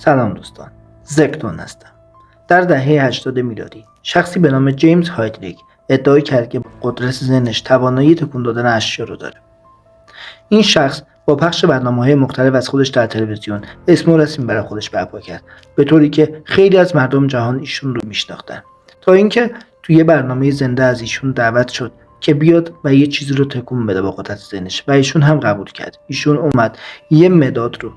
سلام دوستان، زکتون هستم. در دهه 80 میلادی شخصی به نام جیمز هایدریک ادعا کرد که قدرت ذهنش توانایی تکون دادن اشیاء رو داره. این شخص با پخش برنامه‌های مختلف از خودش در تلویزیون اسم و رسمی برای خودش برپا کرد، به طوری که خیلی از مردم جهان ایشون رو میشناختن، تا اینکه توی برنامه زنده از ایشون دعوت شد که بیاد و یه چیزی رو تکون بده با قدرت ذهنش و ایشون هم قبول کرد. ایشون اومد یه مداد رو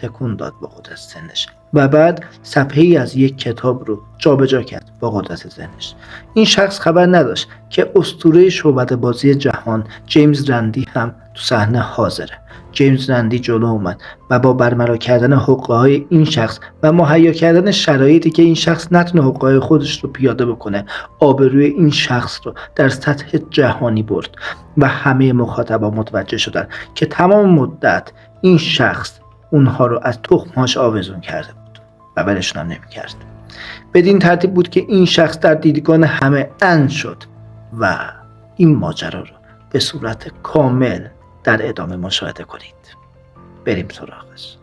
تکون داد با قدرت ذهنش و بعد صفحه‌ای از یک کتاب رو جابجا کرد با قدرت ذهنش. این شخص خبر نداشت که اسطوره شعبده بازی جهان جیمز رندی هم تو صحنه حاضره. جیمز رندی جلو اومد و با برملا کردن حقه‌های این شخص و مهیا کردن شرایطی که این شخص نتونه حقه‌های خودش رو پیاده بکنه، آبروی این شخص رو در سطح جهانی برد و همه مخاطبا متوجه شدن که تمام مدت این شخص اونها رو از تخم‌هاش آویزون کرده بود و ولشون هم نمی‌کرد. بدین ترتیب بود که این شخص در دیدگان همه اند شد و این ماجرا رو به صورت کامل در ادامه مشاهده کنید. بریم سراغش.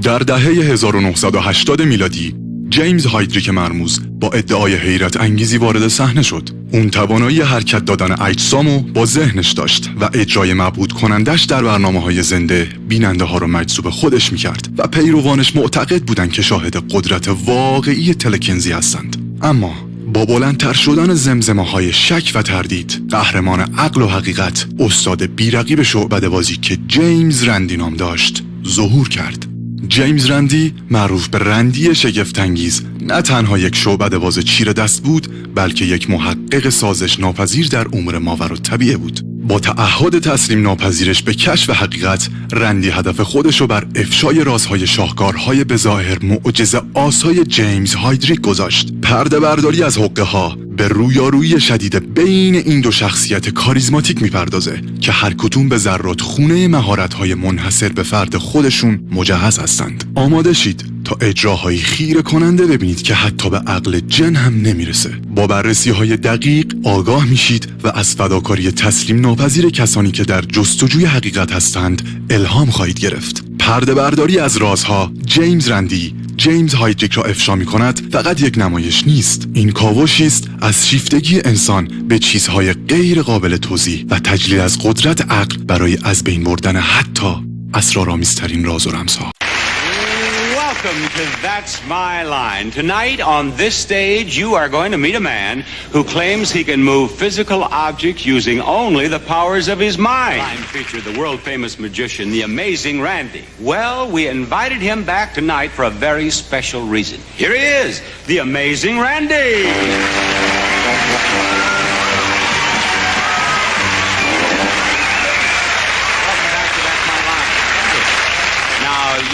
در دهه 1980 میلادی جیمز هایدریک مرموز با ادعای حیرت انگیزی وارد صحنه شد. اون توانایی حرکت دادن اجسامو با ذهنش داشت و اجرای مبعوث کنندش در برنامه‌های زنده بیننده ها رو مجذوب خودش می‌کرد و پیروانش معتقد بودند که شاهد قدرت واقعی کینزی هستند. اما با بلندتر شدن زمزمه‌های شک و تردید، قهرمان عقل و حقیقت، استاد بیرقیب شعبده بازی که جیمز رندی نام داشت، ظهور کرد. جیمز رندی، معروف به رندی شگفت‌انگیز، نه تنها یک شعبده باز چیره دست بود، بلکه یک محقق سازش ناپذیر در امور ماوراءالطبیعه بود. با تعهد تسلیم ناپذیرش به کشف حقیقت، رندی هدف خودش رو بر افشای رازهای شاهکارهای بظاهر معجزه آسای جیمز هایدریک گذاشت. پرده برداری از حقه ها به رویارویی شدید بین این دو شخصیت کاریزماتیک میپردازه که هر کدوم به ذرات خونه مهارت‌های منحصر به فرد خودشون مجهز هستند. آماده شید تا اجراهایی خیره کننده ببینید که حتی به عقل جن هم نمیرسه. با بررسی‌های دقیق آگاه میشید و از فداکاری تسلیم ناپذیر کسانی که در جستجوی حقیقت هستند الهام خواهید گرفت. پرده برداری از رازها جیمز رندی جیمز هایدریک را افشا می‌کند فقط یک نمایش نیست. این کاوشی است از شیفتگی انسان به چیزهای غیر قابل توضیح و تجلیل از قدرت عقل برای از بین بردن حتی اسرارآمیزترین راز و رمزها. Welcome to That's My Line. Tonight on this stage you are going to meet a man who claims he can move physical objects using only the powers of his mind. Line featured the world-famous magician, the amazing Rendی. Well, we invited him back tonight for a very special reason. Here he is, the amazing Rendí.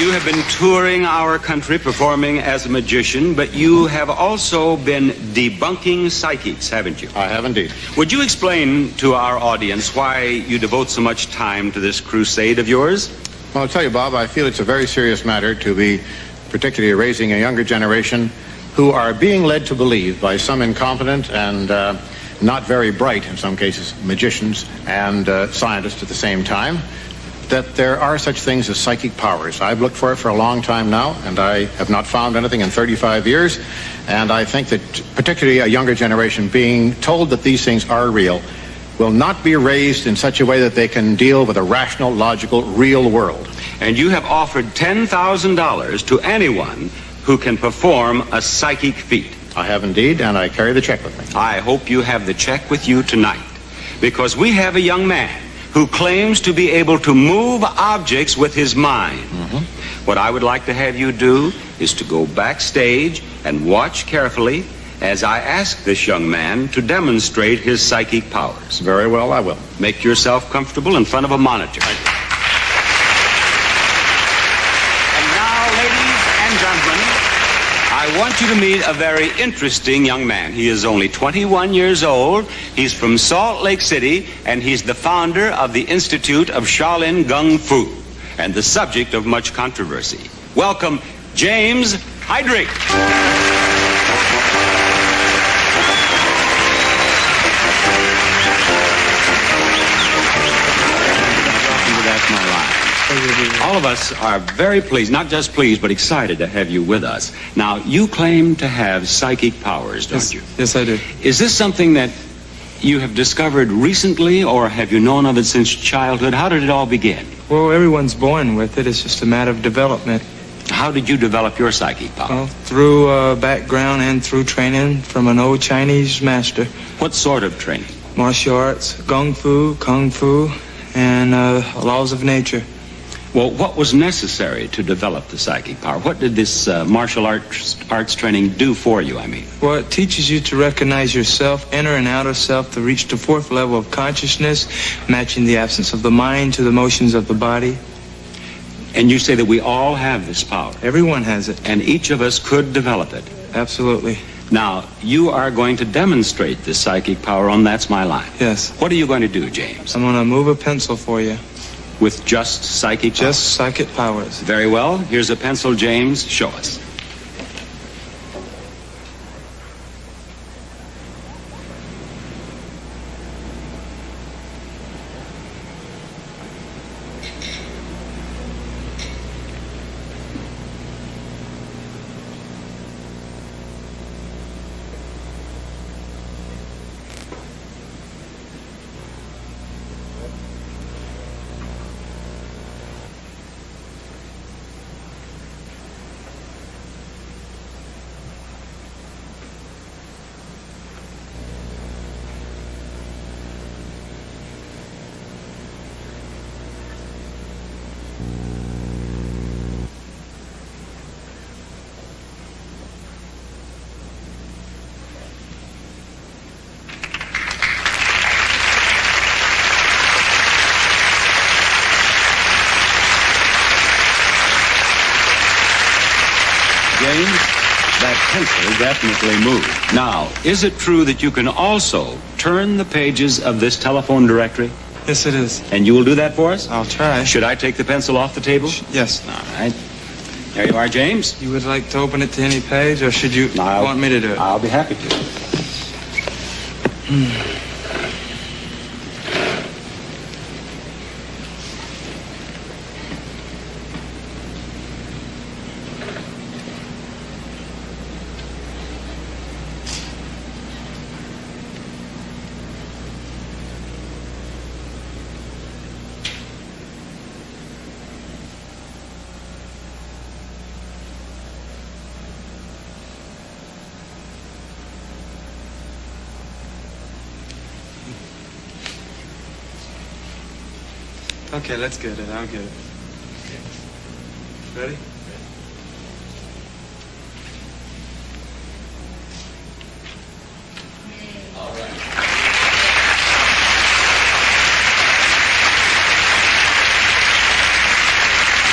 You have been touring our country performing as a magician, but you have also been debunking psychics, haven't you? I have indeed. Would you explain to our audience why you devote so much time to this crusade of yours? Well, I'll tell you, Bob, I feel it's a very serious matter to be particularly raising a younger generation who are being led to believe by some incompetent and not very bright, in some cases, magicians and scientists at the same time, that there are such things as psychic powers. I've looked for it for a long time now, and I have not found anything in 35 years. And I think that particularly a younger generation being told that these things are real will not be raised in such a way that they can deal with a rational, logical, real world. And you have offered $10,000 to anyone who can perform a psychic feat. I have indeed, and I carry the check with me. I hope you have the check with you tonight, because we have a young man who claims to be able to move objects with his mind. What I would like to have you do is to go backstage and watch carefully as I ask this young man to demonstrate his psychic powers. Very well, I will. Make yourself comfortable in front of a monitor. And now, ladies and gentlemen, I want you to meet a very interesting young man. He is only 21 years old. He's from Salt Lake City, and he's the founder of the Institute of Shaolin Kung Fu, and the subject of much controversy. Welcome, James Hydrick. All of us are very pleased, not just pleased, but excited to have you with us. Now, you claim to have psychic powers, don't you? Yes, I do. Is this something that you have discovered recently, or have you known of it since childhood? How did it all begin? Well, everyone's born with it. It's just a matter of development. How did you develop your psychic power? Well, through background and through training from an old Chinese master. What sort of training? Martial arts, kung fu, and laws of nature. Well, what was necessary to develop the psychic power? What did this martial arts training do for you, I mean? Well, it teaches you to recognize yourself, inner and outer self, to reach the fourth level of consciousness, matching the absence of the mind to the motions of the body. And you say that we all have this power. Everyone has it. And each of us could develop it. Absolutely. Now, you are going to demonstrate this psychic power on That's My Line. Yes. What are you going to do, James? I'm going to move a pencil for you. With just psychic powers? Just psychic powers. Very well. Here's a pencil, James. Show us. James, that pencil definitely moved. Now, is it true that you can also turn the pages of this telephone directory? Yes, it is. And you will do that for us? I'll try. Should I take the pencil off the table? Yes. All right. There you are, James. You would like to open it to any page, or should you want me to do it? I'll be happy to. Okay, let's get it. I'll get it. Ready? All right.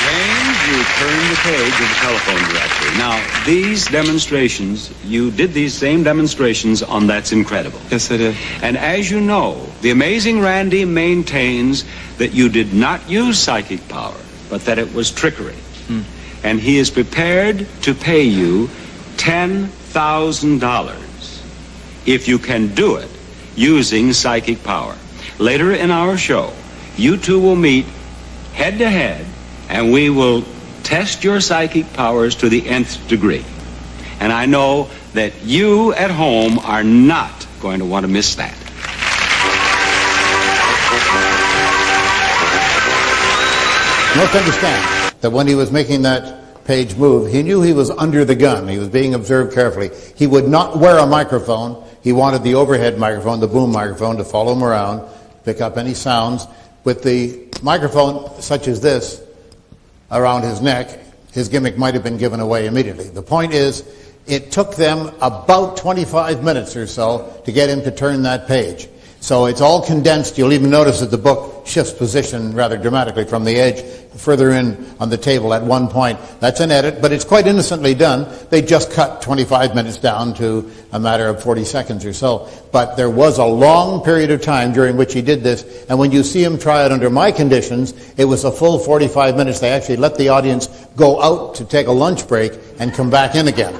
James, you turned the page of the telephone directory. Now, these demonstrations, you did these same demonstrations on That's Incredible. Yes, I did. And as you know, the amazing Randii maintains that you did not use psychic power, but that it was trickery. And he is prepared to pay you $10,000 if you can do it using psychic power. Later in our show, you two will meet head to head, and we will test your psychic powers to the nth degree. And I know that you at home are not going to want to miss that. You must understand that when he was making that page move, he knew he was under the gun. He was being observed carefully. He would not wear a microphone. He wanted the overhead microphone, the boom microphone, to follow him around, pick up any sounds. With the microphone such as this around his neck, his gimmick might have been given away immediately. The point is, it took them about 25 minutes or so to get him to turn that page. So it's all condensed. You'll even notice that the book shifts position rather dramatically from the edge further in on the table at one point. That's an edit, but it's quite innocently done. They just cut 25 minutes down to a matter of 40 seconds or so. But there was a long period of time during which he did this, and when you see him try it under my conditions, it was a full 45 minutes. They actually let the audience go out to take a lunch break and come back in again.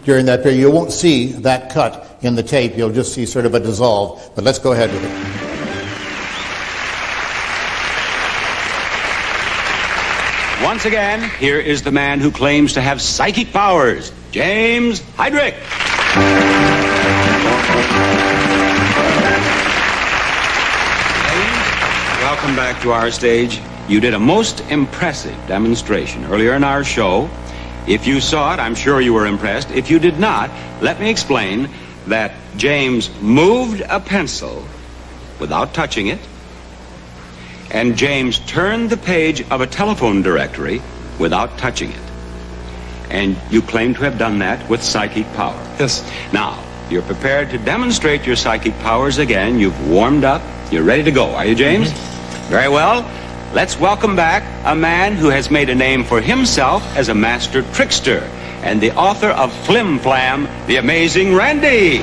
During that period, you won't see that cut in the tape. You'll just see sort of a dissolve. But let's go ahead with it. once again, here is the man who claims to have psychic powers, James Hydrick. James, welcome back to our stage. You did a most impressive demonstration earlier in our show. If you saw it, I'm sure you were impressed. If you did not, let me explain that James moved a pencil without touching it, and James turned the page of a telephone directory without touching it. And you claim to have done that with psychic power. Yes. Now, you're prepared to demonstrate your psychic powers again. You've warmed up. You're ready to go. Are you, James? Mm-hmm. Very well. Let's welcome back a man who has made a name for himself as a master trickster and the author of Flim Flam, The Amazing Rendie.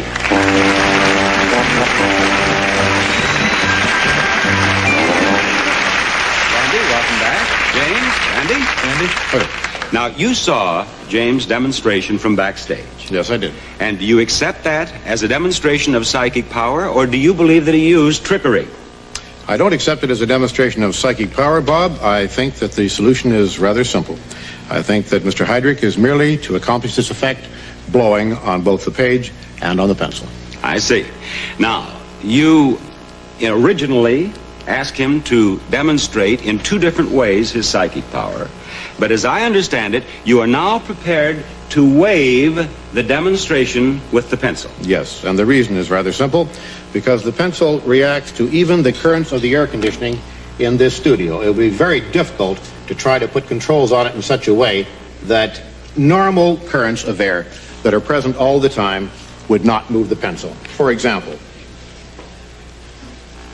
Rendie, welcome back. James, Rendie. Now, you saw James' demonstration from backstage. Yes, I did. And do you accept that as a demonstration of psychic power, or do you believe that he used trickery? I don't accept it as a demonstration of psychic power, Bob. I think that the solution is rather simple. I think that Mr. Hydrick is merely to accomplish this effect blowing on both the page and on the pencil. I see. Now, you originally asked him to demonstrate in two different ways his psychic power. But as I understand it, you are now prepared to waive the demonstration with the pencil. Yes, and the reason is rather simple, because the pencil reacts to even the currents of the air conditioning in this studio. It will be very difficult to try to put controls on it in such a way that normal currents of air that are present all the time would not move the pencil. For example,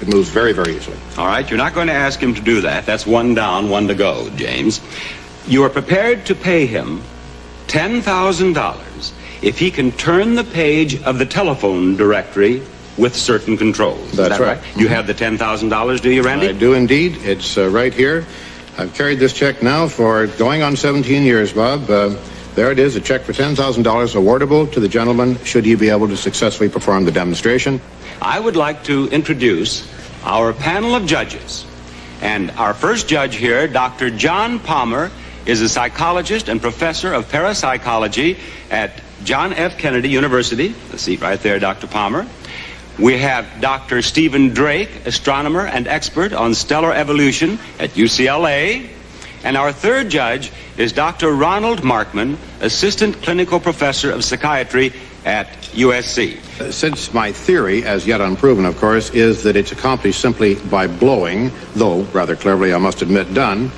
it moves very, very easily. All right, you're not going to ask him to do that. That's one down, one to go, James. You are prepared to pay him $10,000 if he can turn the page of the telephone directory with certain controls. That's right. You have the $10,000, do you, Randy? I do indeed. It's right here. I've carried this check now for going on 17 years, Bob. There it is, a check for $10,000 awardable to the gentleman should he be able to successfully perform the demonstration. I would like to introduce our panel of judges. And our first judge here, Dr. John Palmer, is a psychologist and professor of parapsychology at John F. Kennedy University. The seat right there, Dr. Palmer. We have Dr. Stephen Drake, astronomer and expert on stellar evolution at UCLA. And our third judge is Dr. Ronald Markman, assistant clinical professor of psychiatry at USC. Since my theory, as yet unproven, of course, is that it's accomplished simply by blowing, though rather cleverly, I must admit, done,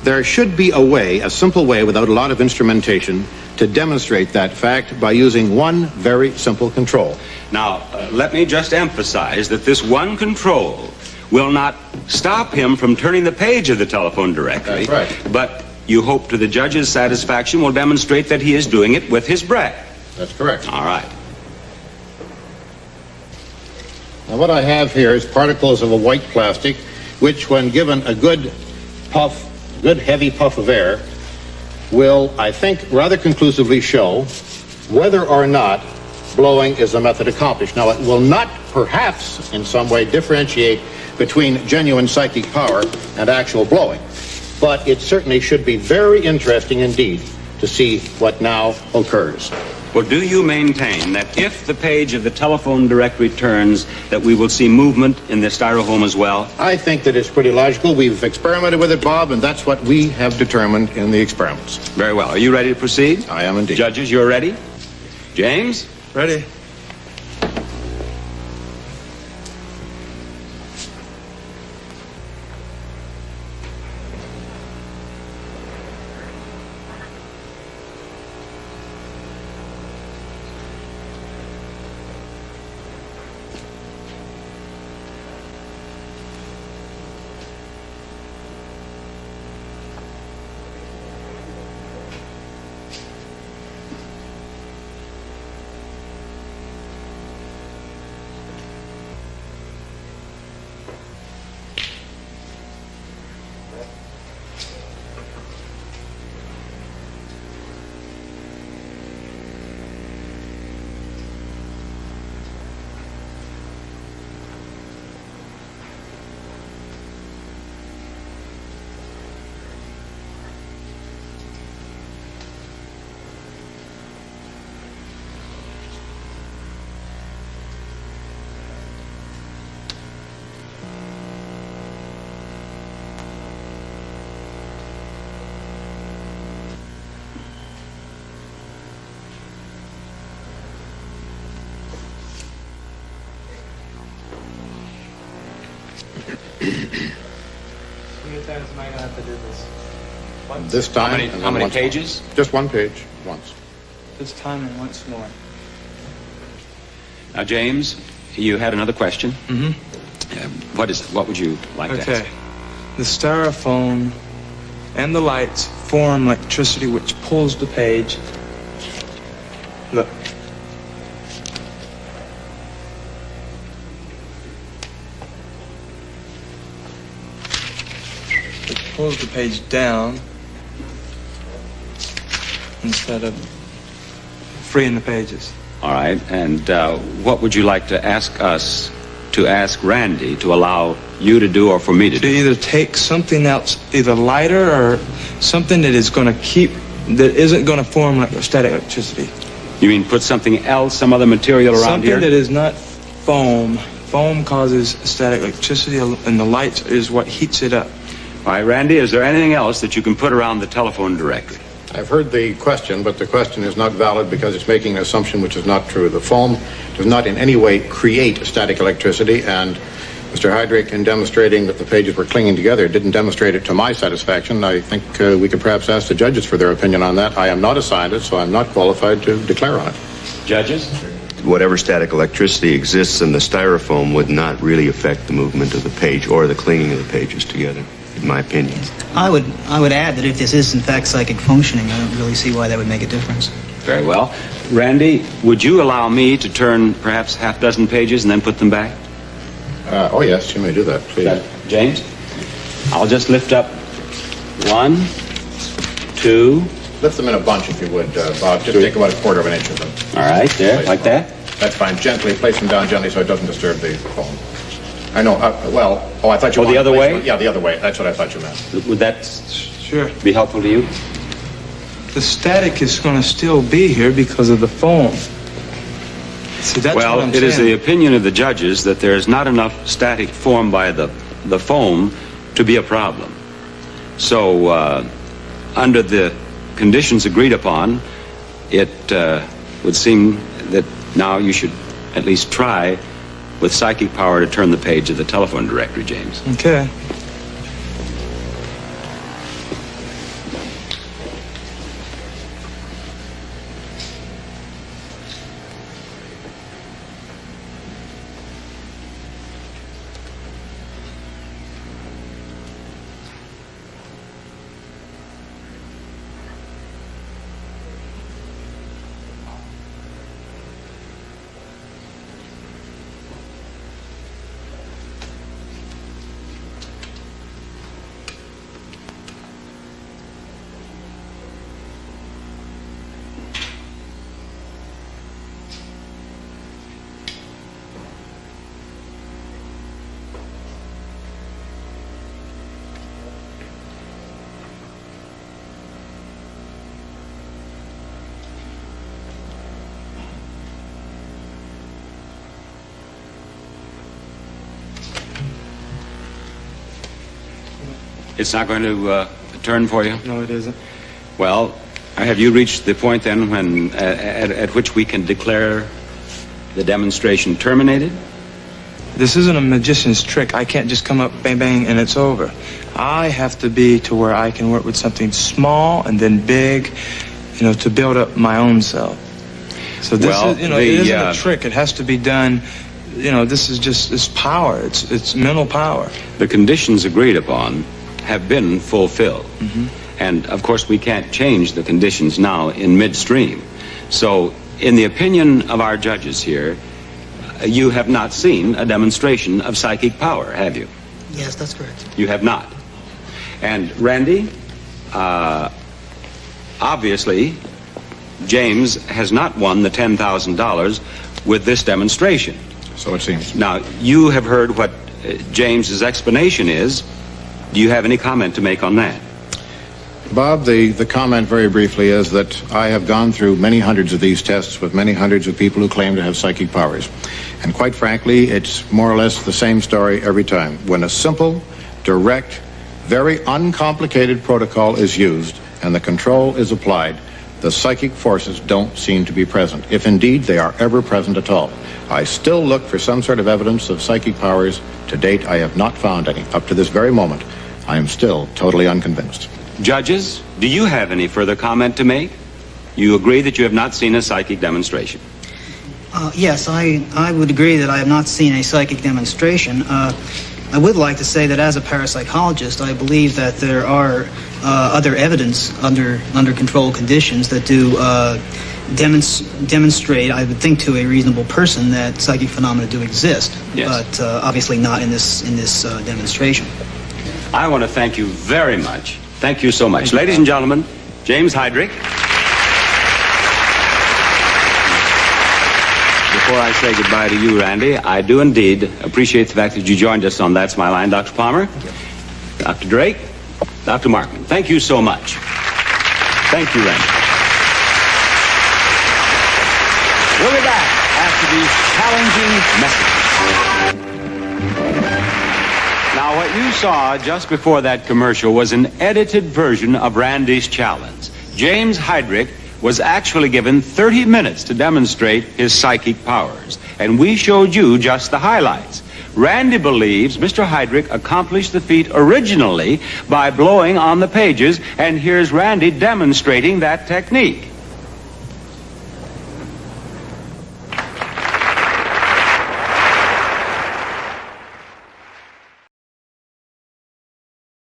there should be a way, a simple way, without a lot of instrumentation, to demonstrate that fact by using one very simple control. Now, let me just emphasize that this one control will not stop him from turning the page of the telephone directory. That's right. But you hope to the judge's satisfaction will demonstrate that he is doing it with his breath. That's correct. All right. Now what I have here is particles of a white plastic, which when given a good puff, good heavy puff of air, will, I think, rather conclusively show whether or not blowing is the method accomplished. Now, it will not, perhaps, in some way differentiate between genuine psychic power and actual blowing, but it certainly should be very interesting indeed to see what now occurs. Well, do you maintain that if the page of the telephone directory turns, that we will see movement in the styrofoam as well? I think that it's pretty logical. We've experimented with it, Bob, and that's what we have determined in the experiments. Very well. Are you ready to proceed? I am indeed. Judges, you're ready? James? Ready? times am I going to have to do this? Once? This time. and How then many once more. pages? Just one page, once. This time and once more. Now, James, you had another question. Mm-hmm. What is it? What would you like to Okay. ask? The styrofoam and the lights form electricity which pulls the page. Look. It pulls the page down instead of freeing the pages. All right. And what would you like to ask us to ask Randy to allow you to do or for me to To do? either take something else, either lighter or something that is going to keep, that isn't going to form like static electricity. You mean put something else, some other material around Something here? that is not foam. Foam causes static electricity, and the light is what heats it up. All right, Randy, is there anything else that you can put around the telephone directly? I've heard the question, but the question is not valid because it's making an assumption which is not true. The foam does not in any way create static electricity, and Mr. Hydrick, in demonstrating that the pages were clinging together, didn't demonstrate it to my satisfaction. I think we could perhaps ask the judges for their opinion on that. I am not a scientist, so I'm not qualified to declare on it. Judges? Whatever static electricity exists in the styrofoam would not really affect the movement of the page or the clinging of the pages together, in my opinion. I would add that if this is in fact psychic functioning, I don't really see why that would make a difference. Very well. Randy, would you allow me to turn perhaps half dozen pages and then put them back? Oh, yes, you may do that, please. James? I'll just lift up 1, 2. Lift them in a bunch, if you would, Bob. Just take about a quarter of an inch of them. All right, there, like that? That's fine. Gently, place them down gently so it doesn't disturb the foam. I know, I thought you Oh, the wanted other to place way? them- Yeah, the other way. That's what I thought you meant. Would that Sure. be helpful to you? The static is going to still be here because of the foam. See, that's what Well, I'm it is the saying. opinion of the judges that there is not enough static formed by the foam to be a problem. So, under the conditions agreed upon, it would seem that now you should at least try with psychic power to turn the page of the telephone directory, James. Okay. It's not going to turn for you? No, it isn't. Well, have you reached the point then when at which we can declare the demonstration terminated? This isn't a magician's trick. I can't just come up, bang, bang, and it's over. I have to be to where I can work with something small and then big, to build up my own self. So this is, it isn't a trick. It has to be done. This is just, it's power. It's mental power. The conditions agreed upon have been fulfilled. Mm-hmm. And, of course, we can't change the conditions now in midstream. So, in the opinion of our judges here, you have not seen a demonstration of psychic power, have you? Yes, that's correct. You have not. And, Randy, obviously, James has not won the $10,000 with this demonstration. So it seems. Now, you have heard what James's explanation is. Do you have any comment to make on that? Bob, the comment very briefly is that I have gone through many hundreds of these tests with many hundreds of people who claim to have psychic powers. And quite frankly, it's more or less the same story every time. When a simple, direct, very uncomplicated protocol is used and the control is applied, the psychic forces don't seem to be present, if indeed they are ever present at all. I still look for some sort of evidence of psychic powers. To date, I have not found any. Up to this very moment, I am still totally unconvinced. Judges, do you have any further comment to make? You agree that you have not seen a psychic demonstration? Yes, I would agree that I have not seen a psychic demonstration. I would like to say that as a parapsychologist, I believe that there are other evidence under controlled conditions that do demonstrate, I would think, to a reasonable person that psychic phenomena do exist, yes. But obviously not in this demonstration. I want to thank you very much. Thank you so much. Ladies and gentlemen, James Hydrick. Before I say goodbye to you, Randy, I do indeed appreciate the fact that you joined us on That's My Line, Dr. Palmer, Dr. Drake, Dr. Markman. Thank you so much. Thank you, Randy. We'll be back after these challenging messages. Now, what you saw just before that commercial was an edited version of Randy's challenge. James Hydrick was actually given 30 minutes to demonstrate his psychic powers, and we showed you just the highlights. Randy believes Mr. Hydrick accomplished the feat originally by blowing on the pages, and here's Randy demonstrating that technique.